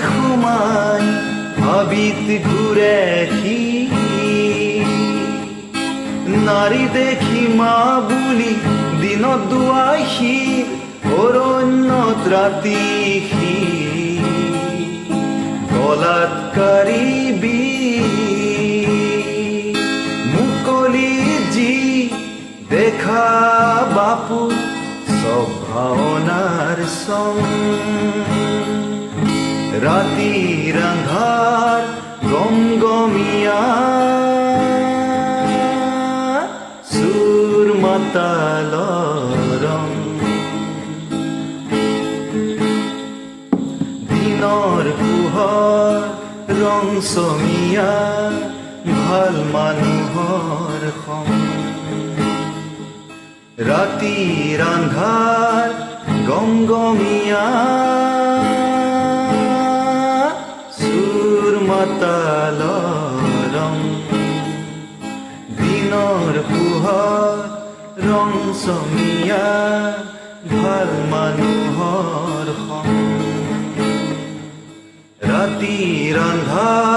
সোমাই ভাবিত ঘূৰে সি নাৰী দেখি মা বুলি দিনত দুৱাই সি অৰণ্যত ৰাতি সি বলাৎকাৰী মুকলি যি দেখা বাপু সব ভাওনাৰ সং ৰাতিৰ আন্ধাৰ গমগমীয়া সুৰ মাতালৰ ৰং দিনৰ পোহৰ ৰং চমিয়া ভাল মানুহৰ সং ৰাতিৰ আন্ধাৰ গমগমীয়া সুৰ মাতালৰ ৰং দিনৰ পোহৰ ৰং চমিয়া ভাল মানুহৰ সং ৰাতিৰ আন্ধাৰ